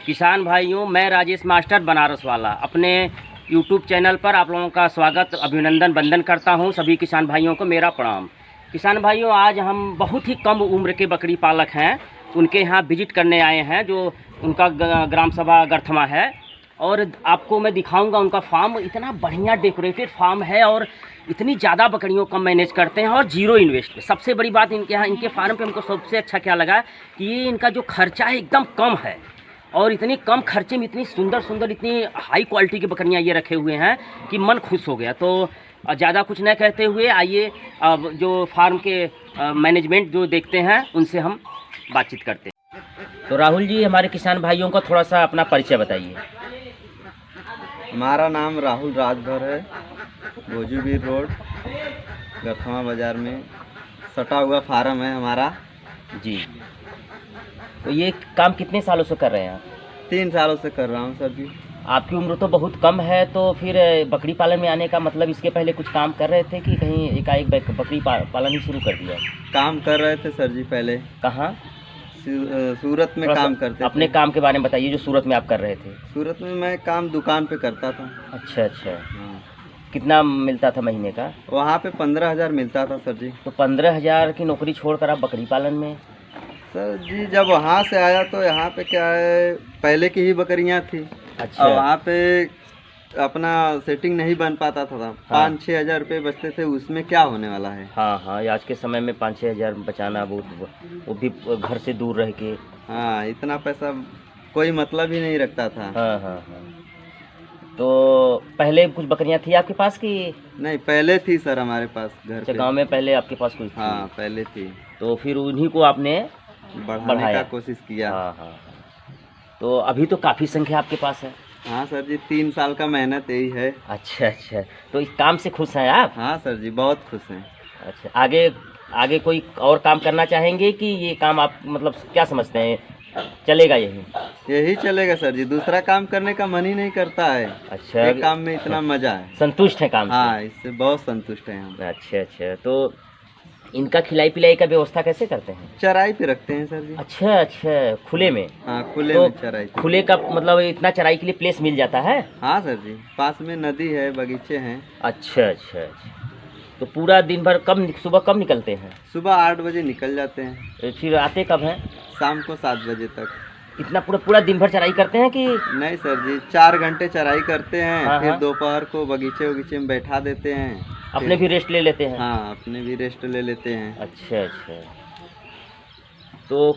किसान भाइयों, मैं राजेश मास्टर बनारस वाला अपने यूट्यूब चैनल पर आप लोगों का स्वागत अभिनंदन वंदन करता हूं। सभी किसान भाइयों को मेरा प्रणाम। किसान भाइयों, आज हम बहुत ही कम उम्र के बकरी पालक हैं, उनके यहाँ विजिट करने आए हैं, जो उनका ग्राम सभा गर्थमा है। और आपको मैं दिखाऊंगा उनका फार्म। इतना बढ़िया डेकोरेटेड फार्म है और इतनी ज़्यादा बकरियों का मैनेज करते हैं और जीरो इन्वेस्ट पे। सबसे बड़ी बात इनके यहाँ, इनके फार्म पे हमको सबसे अच्छा क्या लगा कि ये इनका जो खर्चा है एकदम कम है और इतनी कम खर्चे में इतनी सुंदर सुंदर, इतनी हाई क्वालिटी की बकरियां ये रखे हुए हैं कि मन खुश हो गया। तो ज़्यादा कुछ न कहते हुए आइए अब जो फार्म के मैनेजमेंट जो देखते हैं उनसे हम बातचीत करते हैं। तो राहुल जी, हमारे किसान भाइयों को थोड़ा सा अपना परिचय बताइए। हमारा नाम राहुल राजभर है। भोजूबीर रोड गर्थमा बाज़ार में सटा हुआ फार्म है हमारा जी। तो ये काम कितने सालों से कर रहे हैं आप? 3 सालों से कर रहा हूँ सर जी। आपकी उम्र तो बहुत कम है, तो फिर बकरी पालन में आने का मतलब इसके पहले कुछ काम कर रहे थे कि कहीं एकाएक बकरी पालन ही शुरू कर दिया? काम कर रहे थे सर जी पहले। कहाँ? सूरत में काम करते थे। अपने काम के बारे में बताइए जो सूरत में आप कर रहे थे। सूरत में मैं काम दुकान पे करता था। अच्छा अच्छा। हाँ। कितना मिलता था महीने का? वहाँ पे 15,000 मिलता था सर जी। तो 15,000 की नौकरी छोड़कर आप बकरी पालन में? सर जी, जब वहाँ से आया तो यहाँ पे क्या है, पहले की ही बकरियाँ थी। अच्छा। और वहाँ पे अपना सेटिंग नहीं बन पाता था। हाँ। 5-6 हज़ार रुपये बचते थे, उसमें क्या होने वाला है। हाँ हाँ, आज के समय में 5-6 हज़ार बचाना वो भी घर से दूर रह के। हाँ, इतना पैसा कोई मतलब ही नहीं रखता था। हाँ हाँ हाँ। तो पहले कुछ बकरियां थी आपके पास कि नहीं? पहले थी सर हमारे पास घर पे। गांव में पहले आपके पास कुछ थी? हाँ, पहले थी। तो फिर उन्हीं को आपने बढ़ाने का कोशिश किया। हाँ हाँ। तो अभी तो काफ़ी संख्या आपके पास है। हाँ सर जी, 3 साल का मेहनत यही है। अच्छा अच्छा। तो इस काम से खुश हैं आप? हाँ सर जी, बहुत खुश हैं। अच्छा, आगे आगे कोई और काम करना चाहेंगे कि ये काम आप मतलब क्या समझते हैं, चलेगा यही चलेगा सर जी। दूसरा काम करने का मन ही नहीं करता है। अच्छा। ये काम में इतना मजा है। संतुष्ट है काम से? हाँ, इससे बहुत संतुष्ट हैं हम। अच्छा अच्छा। तो इनका खिलाई पिलाई का व्यवस्था कैसे करते हैं? चराई पे रखते हैं सर जी। अच्छा अच्छा, खुले में? हाँ, खुले तो में चराई। खुले का मतलब इतना चराई के लिए प्लेस मिल जाता है? हाँ सर जी, पास में नदी है, बगीचे हैं। अच्छा अच्छा अच्छा। तो पूरा दिन भर सुबह कब निकलते हैं? सुबह 8 बजे निकल जाते हैं। फिर आते कब हैं? शाम को 7 बजे तक। इतना पूरा दिन भर चराई करते हैं कि? नहीं सर जी, 4 घंटे चराई करते हैं। हाँ, फिर हाँ। दोपहर को बगीचे में बैठा देते हैं। अपने भी रेस्ट ले लेते हैं? हाँ, अपने भी रेस्ट ले लेते हैं। अच्छा अच्छा। तो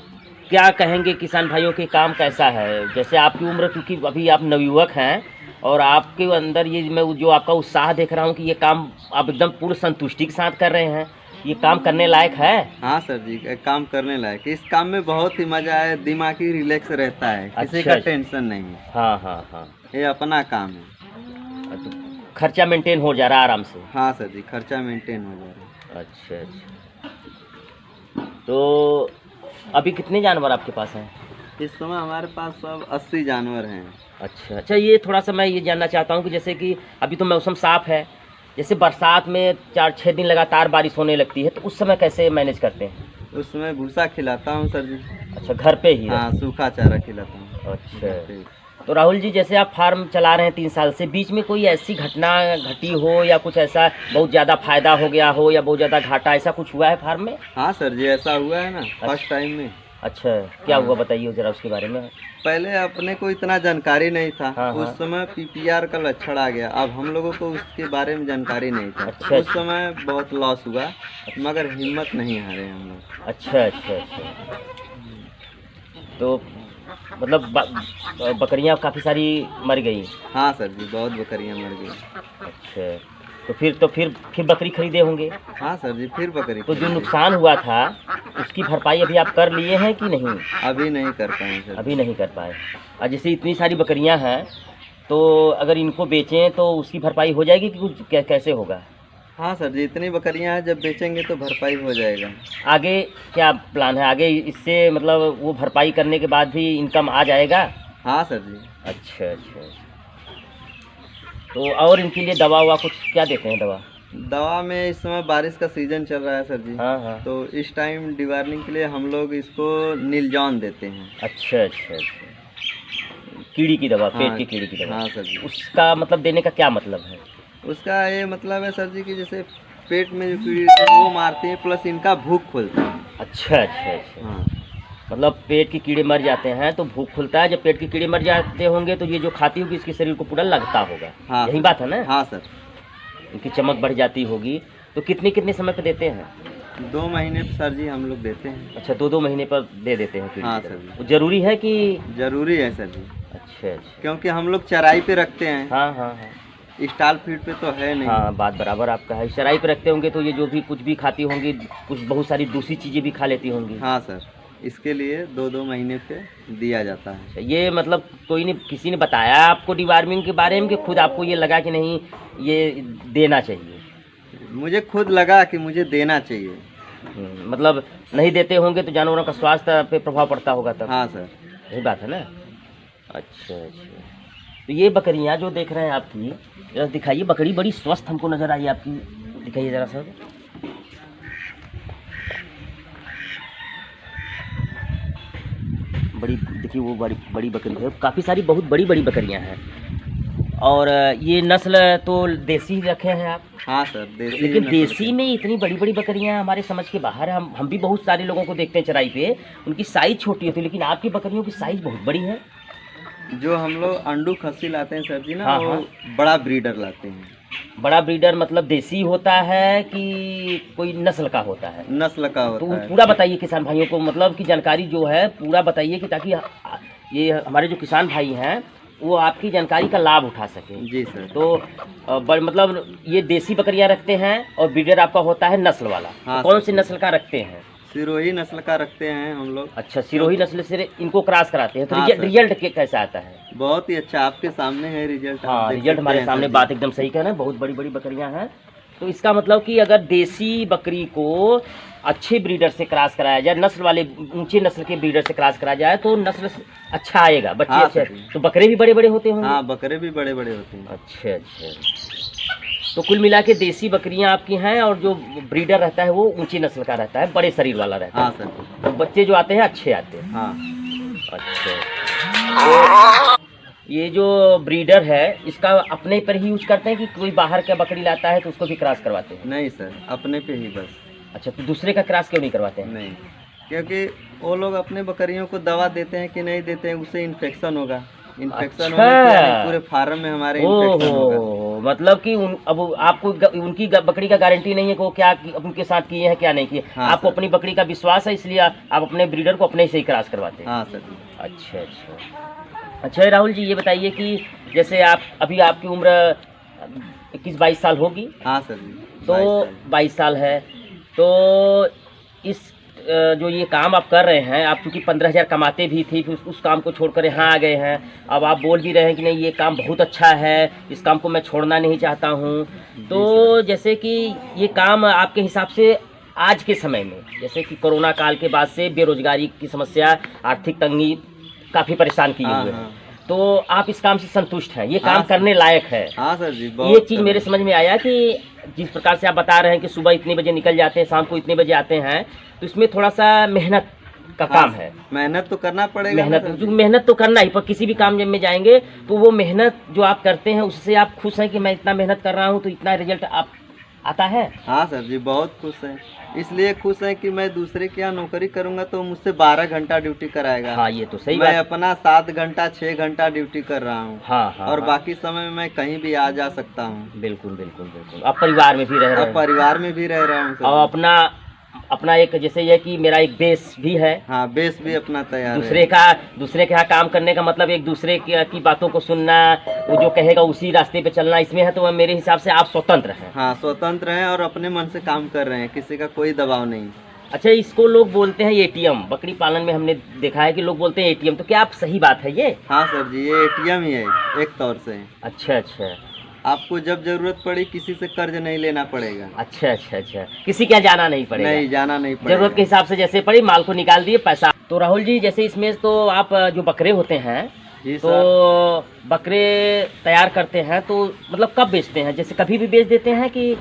क्या कहेंगे किसान भाइयों के काम कैसा है? जैसे आपकी उम्र, क्योंकि अभी आप नवयुवक हैं और आपके अंदर ये मैं जो आपका उत्साह देख रहा हूँ कि ये काम आप एकदम पूर्ण संतुष्टि के साथ कर रहे हैं, ये काम करने लायक है? हाँ सर जी, काम करने लायक। इस काम में बहुत ही मजा है, दिमागी रिलैक्स रहता है, किसी का टेंशन नहीं है। हाँ हाँ हाँ। ये अपना काम है। तो खर्चा मेंटेन हो जा रहा है आराम से? हाँ सर जी, खर्चा मेंटेन हो जा रहा है। अच्छा अच्छा। तो अभी कितने जानवर आपके पास हैं? इस समय हमारे पास सब 80 जानवर हैं। अच्छा अच्छा। ये थोड़ा सा मैं ये जानना चाहता हूँ कि जैसे कि अभी तो मौसम साफ़ है, जैसे बरसात में 4-6 दिन लगातार बारिश होने लगती है, तो उस समय कैसे मैनेज करते हैं? उस समय भूसा खिलाता हूँ सर जी। अच्छा, घर पे ही? हाँ, सूखा चारा खिलाता हूँ। अच्छा। तो राहुल जी, जैसे आप फार्म चला रहे हैं 3 साल से, बीच में कोई ऐसी घटना घटी हो या कुछ ऐसा बहुत ज़्यादा फायदा हो गया हो या बहुत ज़्यादा घाटा, ऐसा कुछ हुआ है फार्म में? हाँ सर जी, ऐसा हुआ है ना, फर्स्ट टाइम में। अच्छा, क्या हुआ बताइए जरा उसके बारे में। पहले अपने को इतना जानकारी नहीं था। हाँ, उस हाँ। समय पीपीआर का लक्षण आ गया। अब हम लोगों को उसके बारे में जानकारी नहीं था। अच्छा। उस समय बहुत लॉस हुआ, मगर हिम्मत नहीं हारे हम लोग। अच्छा अच्छा अच्छा। तो मतलब बकरियां काफ़ी सारी मर गई? हाँ सर जी, बहुत बकरियां मर गई। अच्छा। तो फिर बकरी खरीदे होंगे? हाँ सर जी, फिर बकरी। तो जो नुकसान हुआ था उसकी भरपाई अभी आप कर लिए हैं कि नहीं? अभी नहीं कर पाए सर। अभी नहीं कर पाए। और जैसे इतनी सारी बकरियां हैं, तो अगर इनको बेचें तो उसकी भरपाई हो जाएगी कि कुछ कैसे होगा? हाँ सर जी, इतनी बकरियां हैं, जब बेचेंगे तो भरपाई हो जाएगा। आगे क्या प्लान है? आगे इससे मतलब वो भरपाई करने के बाद भी इनकम आ जाएगा? हाँ सर जी। अच्छा अच्छा। तो और इनके लिए दवा हुआ कुछ क्या देते हैं दवा? दवा में इस समय बारिश का सीजन चल रहा है सर जी। हाँ हाँ। तो इस टाइम डिवार्निंग के लिए हम लोग इसको नीलजॉन देते हैं। अच्छा अच्छा अच्छा। कीड़ी की दवा, पेट हाँ, की कीड़ी की दवा। हाँ सर जी। उसका मतलब देने का क्या मतलब है? उसका ये मतलब है सर जी कि जैसे पेट में जो कीड़ी रहती है वो मारते हैं, प्लस इनका भूख खुलता है। अच्छा अच्छा अच्छा। हाँ मतलब पेट की कीड़े मर जाते हैं तो भूख खुलता है। जब पेट की कीड़े मर जाते होंगे तो ये जो खाती होगी इसके शरीर को पूरा लगता होगा। हाँ यही सर। बात है ना? हाँ सर। इनकी चमक बढ़ जाती होगी। तो कितने कितने समय पे देते हैं? 2 महीने पे सर जी हम लोग देते हैं। अच्छा, 2-2 महीने पर दे देते हैं कीड़ी हाँ की सर दवा। जी। वो जरूरी है कि? जरूरी है सर जी, अच्छा अच्छा। क्योंकि हम लोग चराई पे रखते हैं, हाँ हाँ हाँ स्टॉल फीड पे तो है नहीं। हाँ, बात बराबर आपका है। चराई पे रखते होंगे तो ये जो भी कुछ भी खाती होंगी, कुछ बहुत सारी दूसरी चीज़ें भी खा लेती होंगी। हाँ सर, इसके लिए 2-2 महीने पे दिया जाता है। अच्छा, ये मतलब कोई ने किसी ने बताया आपको डिवार्मिंग के बारे में कि खुद आपको ये लगा कि नहीं ये देना चाहिए? मुझे खुद लगा कि मुझे देना चाहिए। मतलब नहीं देते होंगे तो जानवरों का स्वास्थ्य पे प्रभाव पड़ता होगा तब। हाँ सर। यही बात है ना? अच्छा अच्छा। तो ये बकरियां जो देख रहे हैं आपकी, जरा दिखाइए। बकरी बड़ी स्वस्थ हमको नज़र आई आपकी, दिखाइए ज़रा सर। बड़ी देखिए, वो बड़ी बड़ी बकरी है। काफ़ी सारी बहुत बड़ी बड़ी बकरियां हैं। और ये नस्ल तो देसी ही रखे हैं आप? हाँ सर, देसी लेकिन नस्ल देसी के। में इतनी बड़ी बड़ी बकरियां हमारे समझ के बाहर है। हम भी बहुत सारे लोगों को देखते हैं चराई पे, उनकी साइज़ छोटी होती है, लेकिन आपकी बकरियों की साइज़ बहुत बड़ी है। जो हम लोग अंडू खस्सी लाते हैं सर जी ना, हाँ, वो हाँ। बड़ा ब्रीडर लाते हैं। बड़ा ब्रीडर मतलब देसी होता है कि कोई नस्ल का होता है? नस्ल का तो होता है। पूरा बताइए किसान भाइयों को, मतलब कि जानकारी जो है पूरा बताइए कि ताकि ये हमारे जो किसान भाई हैं वो आपकी जानकारी का लाभ उठा सकें। जी सर। तो मतलब ये देसी बकरियां रखते हैं और ब्रीडर आपका होता है नस्ल वाला। हाँ तो कौन सर। सी नस्ल का रखते हैं? सिरोही नस्ल का रखते हैं हम लोग। अच्छा, सिरोही नस्ल से इनको क्रॉस कराते हैं तो हाँ सर। रिजल्ट कैसा आता है? बहुत ही अच्छा, आपके सामने है रिजल्ट। आप हाँ, देख रिजल्ट सकते हमारे हैं सामने। सर जी। बात एकदम सही कह रहे हैं, बहुत बड़ी बड़ी बकरियां हैं। तो इसका मतलब कि अगर देसी बकरी को अच्छे ब्रीडर से क्रॉस कराया जाए, नस्ल वाले ऊंचे नस्ल के ब्रीडर से क्रॉस कराया जाए तो नस्ल अच्छा आएगा, बच्चे हाँ अच्छे। सर। तो बकरे भी बड़े बड़े होते होंगे? हाँ, बकरे भी बड़े बड़े होते हैं। अच्छा अच्छा। तो कुल मिला के देसी बकरियां आपकी हैं और जो ब्रीडर रहता है वो ऊंची नस्ल का रहता है, बड़े शरीर वाला रहता हाँ है। सर। तो बच्चे जो आते हैं अच्छे आते हैं। हाँ। अच्छा। ये जो ब्रीडर है इसका अपने पर ही यूज करते हैं कि कोई बाहर का बकरी लाता है तो उसको भी क्रॉस करवाते हैं? नहीं सर, अपने पे ही बस। अच्छा, तो दूसरे का क्रॉस क्यों नहीं करवाते हैं? नहीं, क्योंकि वो लोग अपने बकरियों को दवा देते हैं कि नहीं देते हैं, उससे इन्फेक्शन होगा। इन्फेक्शन अच्छा। होने से यानी पूरे फार्म में हमारे इन्फेक्शन होगा। ओहो, मतलब कि अब आपको उनकी बकरी का गारंटी नहीं है कि वो क्या उनके साथ किए हैं क्या नहीं किए। हाँ आपको सर। अपनी बकरी का विश्वास है, इसलिए आप अपने ब्रीडर को अपने से ही क्रॉस करवाते हैं? हाँ सर। अच्छा अच्छा। अच्छा राहुल जी, ये बताइए कि जैसे अभी आपकी उम्र 21-22 साल होगी? हाँ सर जी। तो 22 साल है। तो इस जो ये काम आप कर रहे हैं, आप चूँकि 15,000 कमाते भी थी, फिर उस काम को छोड़कर यहाँ आ गए हैं। अब आप बोल भी रहे हैं कि नहीं ये काम बहुत अच्छा है, इस काम को मैं छोड़ना नहीं चाहता हूँ। तो जैसे कि ये काम आपके हिसाब से आज के समय में, जैसे कि कोरोना काल के बाद से बेरोजगारी की समस्या, आर्थिक तंगी काफ़ी परेशान किए हुए हैं, तो आप इस काम से संतुष्ट हैं? ये काम हाँ करने लायक है? हाँ सर जी। ये चीज़ मेरे समझ में आया कि जिस प्रकार से आप बता रहे हैं कि सुबह इतने बजे निकल जाते हैं, शाम को इतने बजे आते हैं, तो इसमें थोड़ा सा मेहनत का काम है। मेहनत तो करना पड़ेगा। मेहनत तो करना ही, पर किसी भी काम जब में जाएंगे तो वो मेहनत जो आप करते हैं उससे आप खुश हैं कि मैं इतना मेहनत कर रहा हूँ तो इतना रिजल्ट आप आता है? हाँ सर जी, बहुत खुश हैं। इसलिए खुश हैं कि मैं दूसरे के यहाँ नौकरी करूँगा तो मुझसे 12 घंटा ड्यूटी कराएगा। हाँ, ये तो सही मैं बात। अपना 7 घंटा 6 घंटा ड्यूटी कर रहा हूँ। हाँ हाँ। और हाँ। बाकी समय में मैं कहीं भी आ जा सकता हूँ। बिल्कुल बिल्कुल बिल्कुल। आप परिवार में भी रह रहे और हैं परिवार में भी रह रहा हूँ सर। और अपना एक जैसे ये कि मेरा एक बेस भी है। हाँ, बेस भी अपना तैयार है। दूसरे के यहाँ काम करने का मतलब एक दूसरे की बातों को सुनना, वो जो कहेगा उसी रास्ते पे चलना, इसमें है। तो मेरे हिसाब से आप स्वतंत्र हैं। हाँ, स्वतंत्र हैं और अपने मन से काम कर रहे हैं, किसी का कोई दबाव नहीं। अच्छा, इसको लोग बोलते हैं एटीएम। बकरी पालन में हमने देखा है कि लोग बोलते हैं एटीएम, तो क्या आप सही बात है ये? हाँ सर जी, ये एटीएम ही है एक तौर से। अच्छा अच्छा। आपको जब जरूरत पड़ी किसी से कर्ज नहीं लेना पड़ेगा। अच्छा अच्छा अच्छा। किसी के यहाँ जाना नहीं पड़ेगा? नहीं, जाना नहीं पड़ेगा। जरूरत के हिसाब से जैसे पड़ी माल को निकाल दिए, पैसा। तो राहुल जी, जैसे इसमें तो आप जो बकरे होते हैं जी तो सर। बकरे तैयार करते हैं तो मतलब कब बेचते हैं? जैसे कभी भी बेच देते हैं कि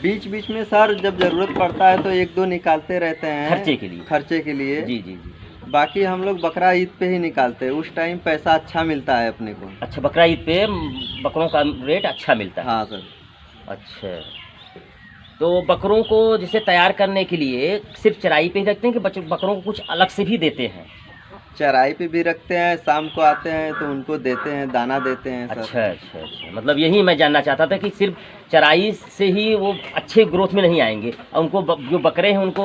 बीच बीच में सर जब जरूरत पड़ता है तो 1-2 निकालते रहते हैं खर्चे के लिए? खर्चे के लिए। जी जी जी। बाकी हम लोग बकरा ईद पे ही निकालते हैं, उस टाइम पैसा अच्छा मिलता है अपने को। अच्छा, बकरा ईद पे बकरों का रेट अच्छा मिलता है। हाँ सर। अच्छा, तो बकरों को जैसे तैयार करने के लिए सिर्फ चराई पे ही रखते हैं कि बकरों को कुछ अलग से भी देते हैं? चराई पे भी रखते हैं, शाम को आते हैं तो उनको देते हैं, दाना देते हैं सर। अच्छा, मतलब यही मैं जानना चाहता था कि सिर्फ चराई से ही वो अच्छे ग्रोथ में नहीं आएंगे, और उनको जो बकरे हैं उनको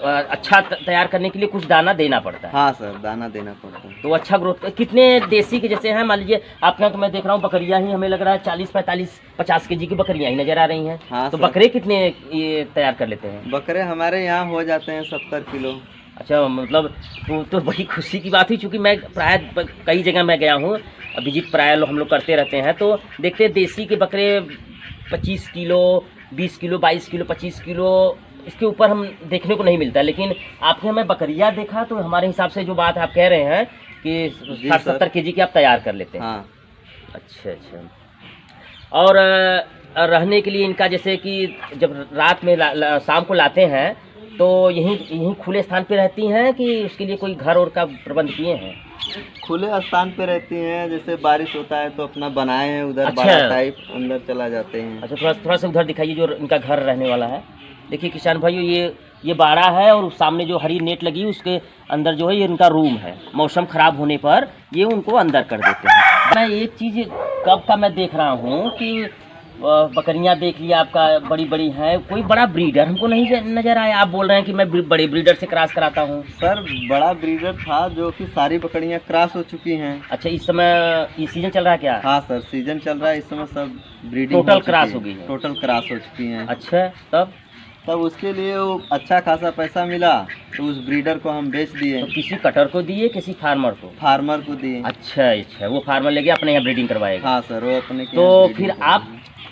अच्छा तैयार करने के लिए कुछ दाना देना पड़ता है। हाँ सर, दाना देना पड़ता है तो अच्छा ग्रोथ। कितने देसी के जैसे हैं, मान लीजिए आपके यहाँ तो मैं देख रहा हूँ बकरियाँ ही हमें लग रहा है 40, 45, 50 kg की बकरियाँ ही नजर आ रही हैं। हाँ तो सर। बकरे कितने ये तैयार कर लेते हैं? बकरे हमारे यहाँ हो जाते हैं 70 किलो। अच्छा, मतलब तो बड़ी खुशी की बात हुई, चूँकि मैं प्राय कई जगह मैं गया हूँ, विजिट प्राय हम लोग करते रहते हैं, तो देखते हैं देसी के बकरे 25 किलो, 20 किलो, 22 किलो, 25 किलो, इसके ऊपर हम देखने को नहीं मिलता। लेकिन आपके यहाँ मैं बकरियाँ देखा, तो हमारे हिसाब से जो बात आप कह रहे हैं कि 60-70 kg की आप तैयार कर लेते हैं। हाँ। अच्छा। और रहने के लिए इनका जैसे कि जब रात में शाम को लाते हैं तो यहीं खुले स्थान पे रहती हैं कि उसके लिए कोई घर और का प्रबंध किए हैं? खुले स्थान पे रहती हैं, जैसे बारिश होता है तो अपना बनाए हैं उधर। अच्छा। बड़ा टाइप अंदर चला जाते हैं। अच्छा, थोड़ा सा उधर दिखाइए जो इनका घर रहने वाला है। देखिए किसान भाइयों, ये बाड़ा है और सामने जो हरी नेट लगी उसके अंदर जो है ये इनका रूम है। मौसम ख़राब होने पर ये उनको अंदर कर देते हैं। मैं एक चीज़ कब का मैं देख रहा हूँ कि बकरियां देख लिया आपका बड़ी हैं, कोई बड़ा ब्रीडर हमको नहीं नज़र आया। आप बोल रहे हैं कि मैं बड़े ब्रीडर से क्रॉस कराता हूँ। सर, बड़ा ब्रीडर था जो कि सारी बकरियां क्रॉस हो चुकी हैं। अच्छा, इस समय ये सीजन चल रहा है क्या? हाँ सर, सीजन चल रहा है इस समय, सब ब्रीडिंग टोटल क्रॉस हो गई है। टोटल क्रॉस हो चुकी हैं। अच्छा, तब उसके लिए वो अच्छा खासा पैसा मिला तो उस ब्रीडर को हम बेच दिए। तो किसी कटर को दिए, किसी फार्मर को? फार्मर को दिए। अच्छा, वो फार्मर लेके अपने यहाँ ब्रीडिंग करवाएगा? हाँ सर, वो अपने के तो फिर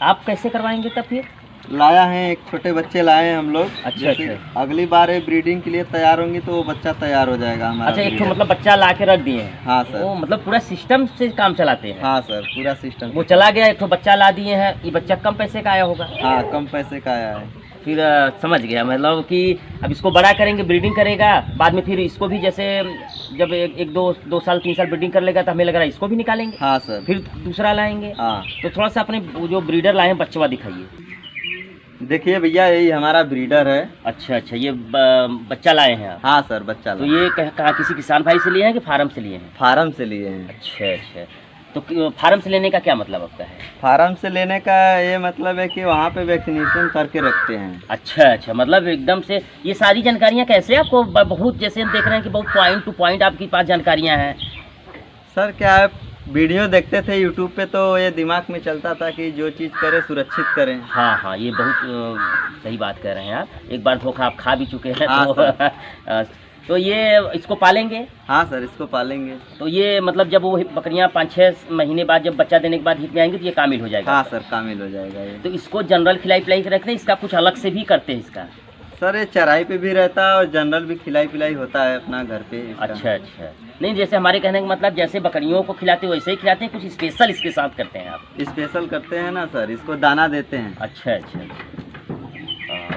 आप कैसे करवाएंगे तब? फिर लाया है, एक छोटे बच्चे लाए हैं हम लोग। अच्छा। अगली बार ब्रीडिंग के लिए तैयार होंगी तो वो बच्चा तैयार हो जाएगा हमारा। अच्छा, एक तो मतलब बच्चा ला के रख दिए हैं? हाँ सर। वो मतलब पूरा सिस्टम से काम चलाते हैं? हाँ सर, पूरा सिस्टम। वो चला गया, एक तो बच्चा ला दिए हैं, ये बच्चा कम पैसे का आया होगा? हाँ, कम पैसे का आया है। फिर समझ गया, मतलब कि अब इसको बड़ा करेंगे, ब्रीडिंग करेगा, बाद में फिर इसको भी जैसे जब एक दो साल 3 साल ब्रीडिंग कर लेगा तो हमें लग रहा है इसको भी निकालेंगे। हाँ सर। फिर दूसरा लाएंगे। हाँ। तो थोड़ा सा अपने जो ब्रीडर लाए हैं बच्चवा दिखाइए। देखिए भैया, यही हमारा ब्रीडर है। अच्छा, ये बच्चा लाए हैं आप? हाँ सर, बच्चा। तो ये कहाँ किसी किसान भाई से लिए हैं कि फार्म से लिए हैं? फार्म से लिए हैं। अच्छा, तो फार्म से लेने का क्या मतलब आपका है? फार्म से लेने का ये मतलब है कि वहाँ पे वैक्सीनेशन करके रखते हैं। अच्छा, मतलब एकदम से ये सारी जानकारियाँ कैसे आपको, बहुत जैसे हम देख रहे हैं कि बहुत पॉइंट टू पॉइंट आपके पास जानकारियाँ हैं। सर, क्या है, वीडियो देखते थे यूट्यूब पे तो ये दिमाग में चलता था कि जो चीज़ करें सुरक्षित करें। हाँ, ये बहुत सही बात कह रहे हैं आप। एक बार धोखा आप खा भी चुके हैं। हाँ, तो ये इसको पालेंगे? हाँ सर, इसको पालेंगे। तो ये मतलब जब वो बकरियां 5-6 महीने बाद जब बच्चा देने के बाद हित में आएंगी तो ये कामिल हो जाएगा? हाँ सर, कामिल हो जाएगा ये। तो इसको जनरल खिलाई पिलाई के रखते हैं, इसका कुछ अलग से भी करते हैं इसका? सर, ये चराई पे भी रहता है और जनरल भी खिलाई पिलाई होता है अपना घर पे इसका। अच्छा, नहीं जैसे हमारे कहने का मतलब जैसे बकरियों को खिलाते हैं वैसे ही खिलाते हैं, कुछ स्पेशल इसके साथ करते हैं आप? स्पेशल करते हैं ना सर, इसको दाना देते हैं। अच्छा।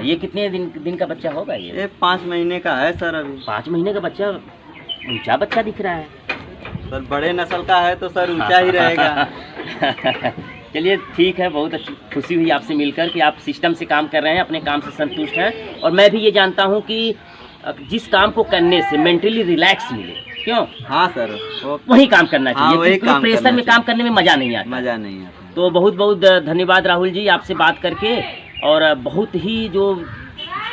ये कितने दिन का बच्चा होगा? ये 5 महीने का है सर अभी। 5 महीने का बच्चा? ऊंचा बच्चा दिख रहा है सर, बड़े नस्ल का है तो सर ऊंचा ही रहेगा। चलिए ठीक है, बहुत अच्छी खुशी हुई आपसे मिलकर कि आप सिस्टम से काम कर रहे हैं, अपने काम से संतुष्ट हैं। और मैं भी ये जानता हूँ कि जिस काम को करने से मेंटली रिलैक्स मिले, क्यों? हाँ सर, वही काम करना चाहिए। वही काम प्रेशर में काम करने में मज़ा नहीं आता। तो बहुत बहुत धन्यवाद राहुल जी आपसे बात करके, और बहुत ही जो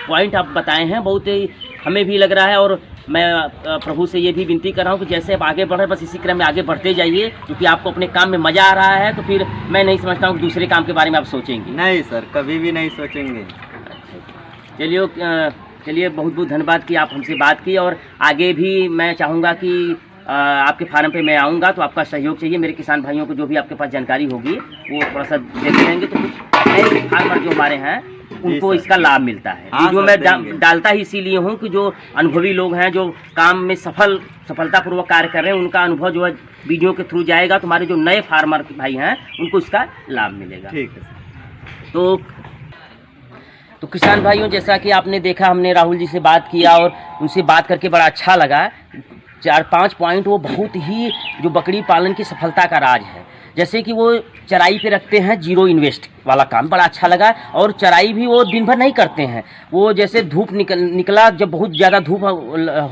पॉइंट आप बताए हैं बहुत ही हमें भी लग रहा है। और मैं प्रभु से ये भी विनती कर रहा हूँ कि जैसे आप आगे बढ़ रहे बस इसी क्रम में आगे बढ़ते जाइए, क्योंकि आपको अपने काम में मज़ा आ रहा है। तो फिर मैं नहीं समझता हूँ कि दूसरे काम के बारे में आप सोचेंगे। नहीं सर, कभी भी नहीं सोचेंगे। चलिए बहुत बहुत धन्यवाद कि आप हमसे बात की, और आगे भी मैं चाहूँगा कि आपके फार्म पे मैं आऊँगा तो आपका सहयोग चाहिए। मेरे किसान भाइयों को जो भी आपके पास जानकारी होगी वो थोड़ा सा देते रहेंगे तो कुछ नए फार्मर जो हमारे हैं उनको इसका लाभ मिलता है। वीडियो में डालता ही इसीलिए हूँ कि जो अनुभवी लोग हैं, जो काम में सफलतापूर्वक कार्य कर रहे हैं, उनका अनुभव जो है वीडियो के थ्रू जाएगा तो हमारे जो नए फार्मर भाई हैं उनको इसका लाभ मिलेगा। ठीक है। तो किसान भाइयों, जैसा कि आपने देखा, हमने राहुल जी से बात किया और उनसे बात करके बड़ा अच्छा लगा। 4-5 पॉइंट वो बहुत ही जो बकरी पालन की सफलता का राज है। जैसे कि वो चराई पे रखते हैं, जीरो इन्वेस्ट वाला काम बड़ा अच्छा लगा। और चराई भी वो दिन भर नहीं करते हैं, वो जैसे धूप निकला, जब बहुत ज़्यादा धूप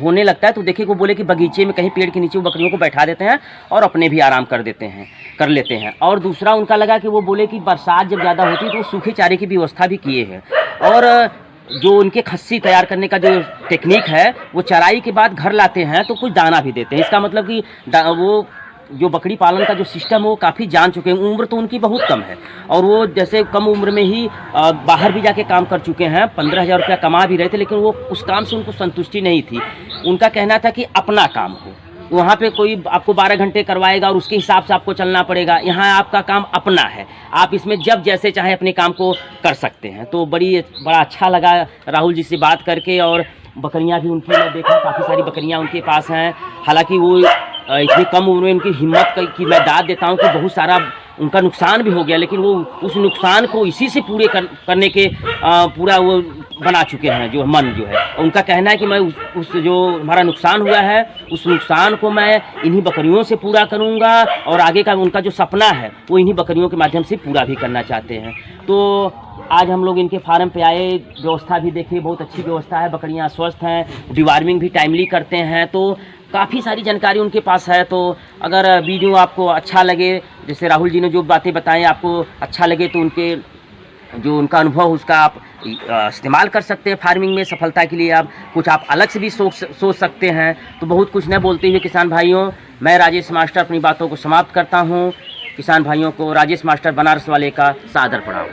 होने लगता है तो देखिए वो बोले कि बगीचे में कहीं पेड़ के नीचे वो बकरियों को बैठा देते हैं और अपने भी आराम कर लेते हैं। और दूसरा उनका लगा कि वो बोले कि बरसात जब ज़्यादा होती है तो वो सूखे चारे की व्यवस्था भी किए हैं। और जो उनके खस्सी तैयार करने का जो टेक्निक है, वो चराई के बाद घर लाते हैं तो कुछ दाना भी देते हैं। इसका मतलब कि वो जो बकरी पालन का जो सिस्टम है वो काफ़ी जान चुके हैं। उम्र तो उनकी बहुत कम है और वो जैसे कम उम्र में ही बाहर भी जाके काम कर चुके हैं, 15,000 रुपया कमा भी रहे थे, लेकिन वो उस काम से उनको संतुष्टि नहीं थी। उनका कहना था कि अपना काम हो, वहाँ पे कोई आपको 12 घंटे करवाएगा और उसके हिसाब से आपको चलना पड़ेगा। यहाँ आपका काम अपना है, आप इसमें जब जैसे चाहे अपने काम को कर सकते हैं। तो बड़ा अच्छा लगा राहुल जी से बात करके। और बकरियाँ भी उनकी मैं देखा, काफ़ी सारी बकरियाँ उनके पास हैं। हालांकि वो इतनी कम उम्र में उनकी हिम्मत की मैं दाद देता हूँ कि बहुत सारा उनका नुकसान भी हो गया, लेकिन वो उस नुकसान को इसी से पूरे करने के पूरा वो बना चुके हैं। जो मन जो है उनका कहना है कि मैं उस जो हमारा नुकसान हुआ है उस नुकसान को मैं इन्हीं बकरियों से पूरा करूँगा और आगे का उनका जो सपना है वो इन्हीं बकरियों के माध्यम से पूरा भी करना चाहते हैं। तो आज हम लोग इनके फार्म पे आए, व्यवस्था भी देखिए, बहुत अच्छी व्यवस्था है, बकरियाँ स्वस्थ हैं, डिवार्मिंग भी टाइमली करते हैं। तो काफ़ी सारी जानकारी उनके पास है। तो अगर वीडियो आपको अच्छा लगे, जैसे राहुल जी ने जो बातें बताएं आपको अच्छा लगे, तो उनका अनुभव उसका आप इस्तेमाल कर सकते हैं फार्मिंग में सफलता के लिए। आप अलग से भी सोच सकते हैं। तो बहुत कुछ न बोलते हुए किसान भाइयों, मैं राजेश मास्टर अपनी बातों को समाप्त करता हूँ। किसान भाइयों को राजेश मास्टर बनारस वाले का सादर प्रणाम।